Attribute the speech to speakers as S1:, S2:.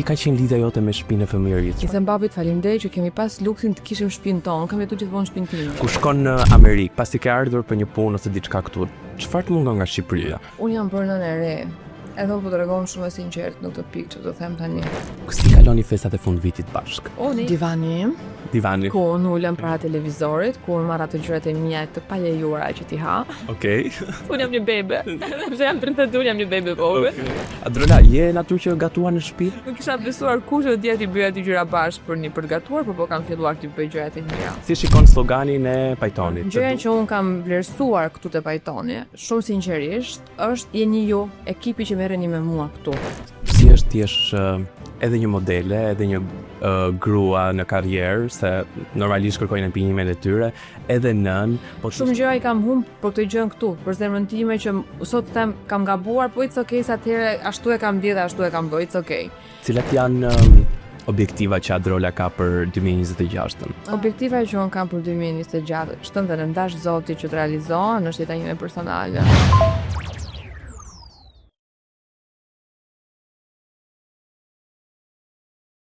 S1: ka qenë lidhja jote me shtëpinë e fëmijërisë?
S2: I them babit faleminderit që kemi pas luksin të kishim shtëpinë tonë, kam jetuar gjithmonë në shtëpinë time.
S1: Kur shkon në Amerikë, pasi ke ardhur për një punë ose diçka këtu, çfarë të mungon nga Shqipëria?
S2: Unë jam bërë nënë e re. Edhe po t'rregom shumë e sinqert në këtë pikë që do them tani.
S1: Si kaloni festat e fundvitit bashk?
S2: Divani im,
S1: Divani.
S2: ku unë ulem para televizorit, ku unë marr ato gjërat e mia të palejuara që ti ha.
S1: Okej.
S2: Unë jam një bebe. Pse jam 32, jam një bebe vogël.
S1: Adrola, je natyrë që gatuan në shtëpi?
S2: Nuk kisha besuar kush do të jetë i bëja të gjëra bashkë për të gatuar, por po kam filluar të bëj gjërat e mia.
S1: Si shikon sloganin e Pajtonit?
S2: Gjëja që unë kam vlerësuar këtu te Pajtoni, shumë sinqerisht, është jeni ju, ekipi që merreni me mua këtu.
S1: Si është ti edhe një modele, edhe një grua në karrierë, se normalisht kërkojnë mbijimet e tyre, edhe nën, po
S2: Shumë gjëra i kam humbur për këtë gjën këtu, për zemrën time që sot them kam gabuar, po it's okay, sa atëherë ashtu e kam ndjedhur, ashtu e kam bërë, it's okay.
S1: cilat janë objektiva që Adrola ka për 2026-ën?
S2: Objektiva që unë kam për 2026, shton të ndash Zoti që të realizohen, është jeta ime personale.